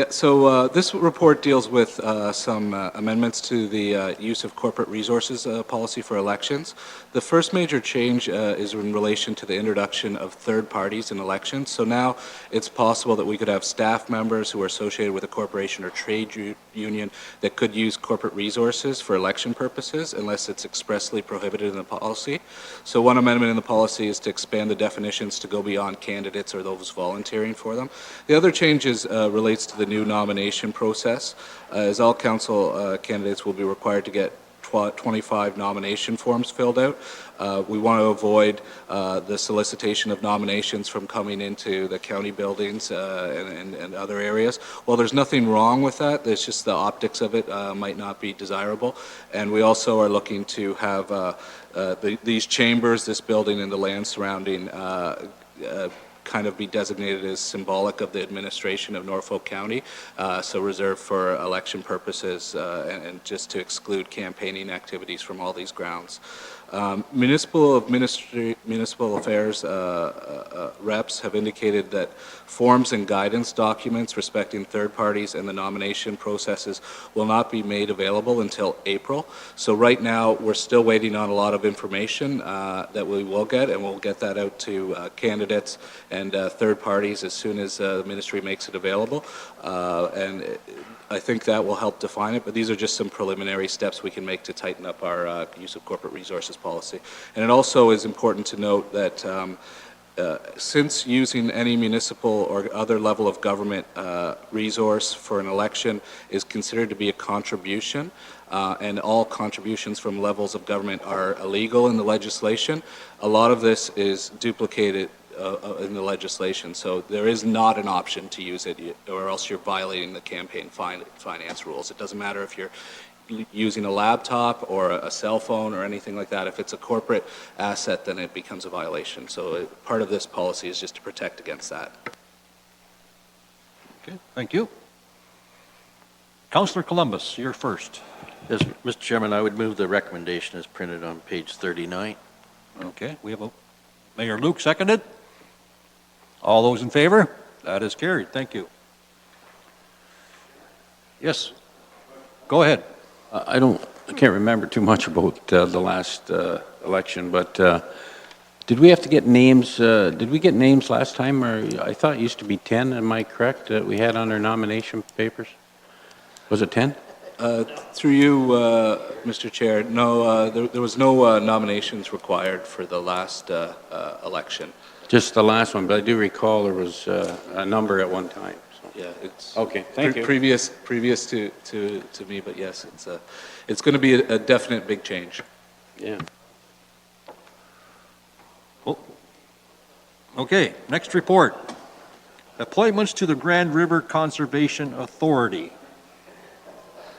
So this report deals with some amendments to the use of corporate resources policy for elections. The first major change is in relation to the introduction of third parties in elections. So now it's possible that we could have staff members who are associated with a corporation or trade union that could use corporate resources for election purposes unless it's expressly prohibited in the policy. So one amendment in the policy is to expand the definitions to go beyond candidates or those volunteering for them. The other change relates to the new nomination process, as all council candidates will be required to get 25 nomination forms filled out. We want to avoid the solicitation of nominations from coming into the county buildings and other areas. Well, there's nothing wrong with that. There's just the optics of it might not be desirable. And we also are looking to have these chambers, this building, and the land surrounding kind of be designated as symbolic of the administration of Norfolk County, so reserved for election purposes and just to exclude campaigning activities from all these grounds. Municipal affairs reps have indicated that forms and guidance documents respecting third parties and the nomination processes will not be made available until April. So right now, we're still waiting on a lot of information that we will get, and we'll get that out to candidates and third parties as soon as the ministry makes it available. And I think that will help define it, but these are just some preliminary steps we can make to tighten up our use of corporate resources policy. And it also is important to note that since using any municipal or other level of government resource for an election is considered to be a contribution, and all contributions from levels of government are illegal in the legislation, a lot of this is duplicated in the legislation. So there is not an option to use it, or else you're violating the campaign finance rules. It doesn't matter if you're using a laptop or a cell phone or anything like that. If it's a corporate asset, then it becomes a violation. So part of this policy is just to protect against that. Okay, thank you. Councillor Columbus, you're first. Yes, Mr. Chairman, I would move the recommendation as printed on page 39. Okay, we have a Mayor Luke seconded. All those in favor? That is carried. Thank you. Yes, go ahead. I can't remember too much about the last election, but did we have to get names? Did we get names last time? Or I thought it used to be 10. Am I correct that we had on our nomination papers? Was it 10? Through you, Mr. Chair, no, there was no nominations required for the last election. Just the last one, but I do recall there was a number at one time. So. Yeah, it's okay. Thank you. Previous to me, but yes, it's going to be a definite big change. Yeah. Oh. Okay, next report. Appointments to the Grand River Conservation Authority.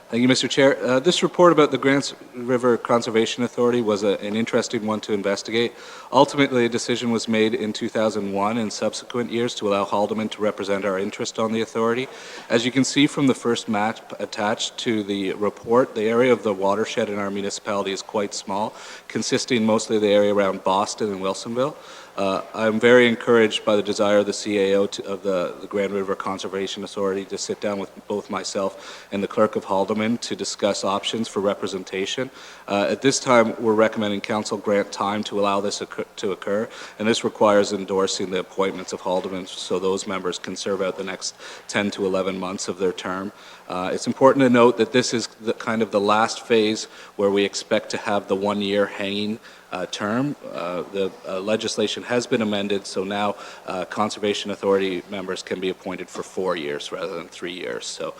Thank you, Mr. Chair. This report about the Grand River Conservation Authority was an interesting one to investigate. Ultimately, a decision was made in 2001 and subsequent years to allow Haldeman to represent our interest on the authority. As you can see from the first map attached to the report, the area of the watershed in our municipality is quite small, consisting mostly of the area around Boston and Wilsonville. I'm very encouraged by the desire of the CAO of the Grand River Conservation Authority to sit down with both myself and the clerk of Haldeman to discuss options for representation. At this time, we're recommending council grant time to allow this to occur, and this requires endorsing the appointments of Haldeman so those members can serve out the next 10 to 11 months of their term. It's important to note that this is kind of the last phase where we expect to have the one-year hanging term. The legislation has been amended, so now Conservation Authority members can be appointed for 4 years rather than 3 years. So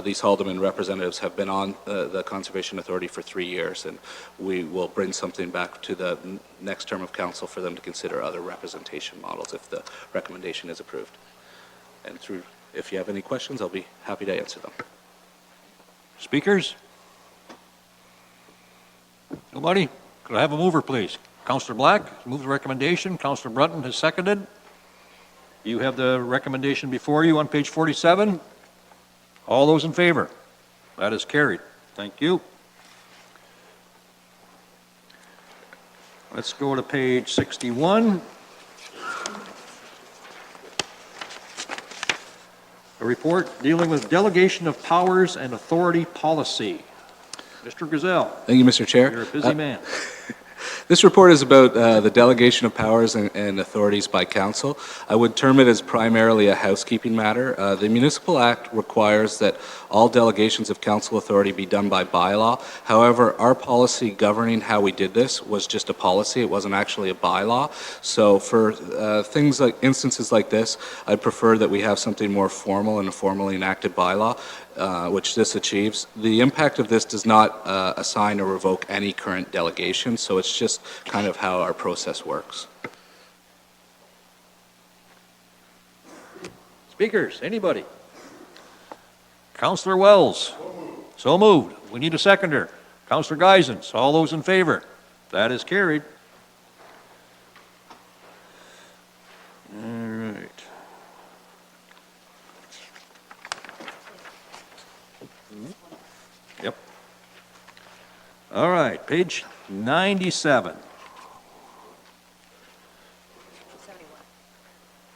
these Haldeman representatives have been on the Conservation Authority for 3 years, and we will bring something back to the next term of council for them to consider other representation models if the recommendation is approved. And if you have any questions, I'll be happy to answer them. Speakers? Nobody? Could I have a mover, please? Councillor Black moves the recommendation. Councillor Brunton has seconded. You have the recommendation before you on page 47. All those in favor? That is carried. Thank you. Let's go to page 61. A report dealing with delegation of powers and authority policy. Mr. Griselle. Thank you, Mr. Chair. You're a busy man. This report is about the delegation of powers and authorities by council. I would term it as primarily a housekeeping matter. The Municipal Act requires that all delegations of council authority be done by bylaw. However, our policy governing how we did this was just a policy. It wasn't actually a bylaw. So for things like instances like this, I'd prefer that we have something more formal and a formally enacted bylaw, which this achieves. The impact of this does not assign or revoke any current delegation, so it's just kind of how our process works. Speakers, anybody? Councillor Wells? So moved. We need a seconder. Councillor Geisens, all those in favor? That is carried. All right. Yep. All right, page 97.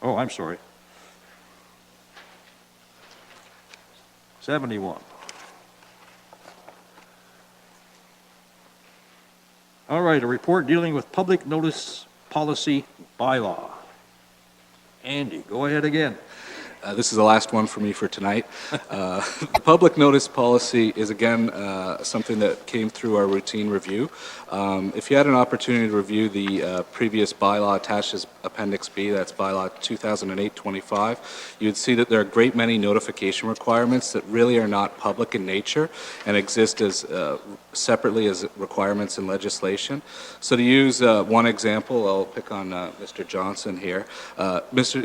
Oh, I'm sorry. 71. All right, a report dealing with public notice policy bylaw. Andy, go ahead again. This is the last one for me for tonight. The public notice policy is, again, something that came through our routine review. If you had an opportunity to review the previous bylaw attached as Appendix B, that's bylaw 2008-25, you'd see that there are a great many notification requirements that really are not public in nature and exist as separately as requirements in legislation. So to use one example, I'll pick on Mr. Johnson here.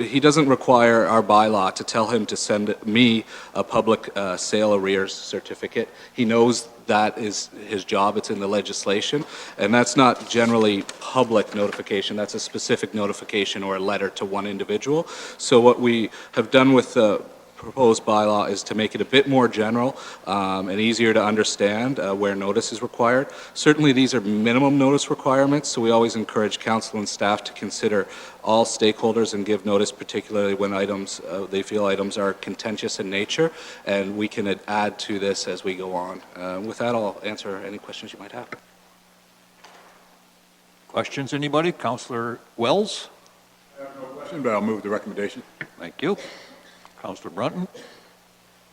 He doesn't require our bylaw to tell him to send me a public sale arrears certificate. He knows that is his job, it's in the legislation, and that's not generally public notification, that's a specific notification or a letter to one individual. So what we have done with the proposed bylaw is to make it a bit more general and easier to understand where notice is required. Certainly these are minimum notice requirements, so we always encourage council and staff to consider all stakeholders and give notice, particularly when items, they feel items are contentious in nature, and we can add to this as we go on. With that, I'll answer any questions you might have. Questions, anybody? Councillor Wells? I have no question, but I'll move the recommendation. Thank you. Councillor Brunton?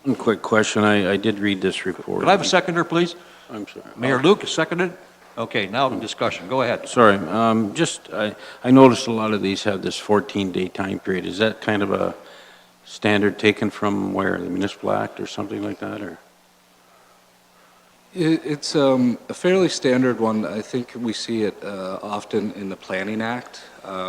One quick question. I did read this report. Could I have a seconder, please? I'm sorry. Mayor Luke, seconded? Okay, now discussion. Go ahead. Sorry, I noticed a lot of these have this 14-day time period. Is that kind of a standard taken from where, the Municipal Act or something like that, or? It's a fairly standard one. I think we see it often in the Planning Act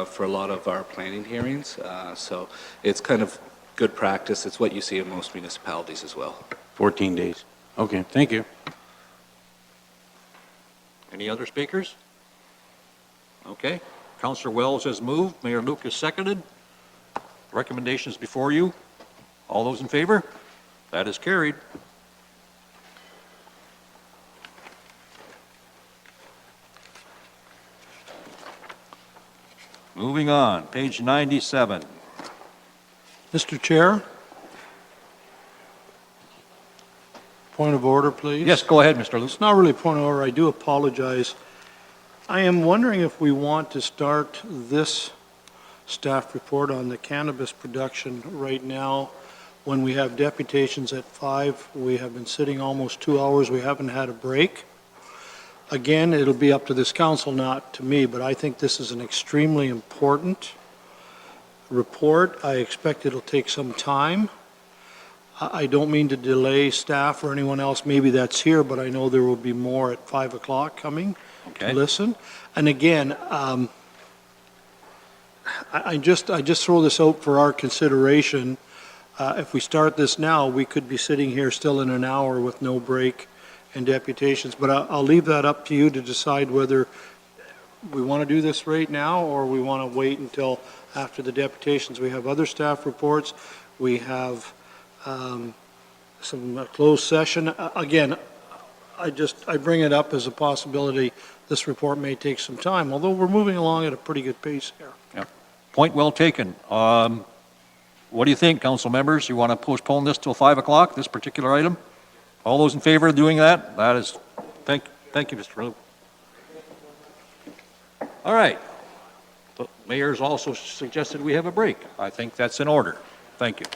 for a lot of our planning hearings. So it's kind of good practice. It's what you see in most municipalities as well. 14 days. Okay, thank you. Any other speakers? Okay. Councillor Wells has moved. Mayor Luke has seconded. Recommendations before you. All those in favor? That is carried. Moving on, page 97. Mr. Chair? Point of order, please. Yes, go ahead, Mr. Luke. It's not really a point of order. I do apologize. I am wondering if we want to start this staff report on the cannabis production right now when we have deputations at 5. We have been sitting almost 2 hours. We haven't had a break. Again, it'll be up to this council, not to me, but I think this is an extremely important report. I expect it'll take some time. I don't mean to delay staff or anyone else maybe that's here, but I know there will be more at 5 o'clock coming to listen. And again, I just throw this out for our consideration. If we start this now, we could be sitting here still in an hour with no break and deputations. But I'll leave that up to you to decide whether we want to do this right now or we want to wait until after the deputations. We have other staff reports. We have some closed session. Again, I bring it up as a possibility. This report may take some time, although we're moving along at a pretty good pace here. Yep. Point well taken. What do you think, council members? You want to postpone this till 5 o'clock, this particular item? All those in favor of doing that? That is, thank you, Mr. Luke. All right. The mayor's also suggested we have a break. I think that's in order. Thank you.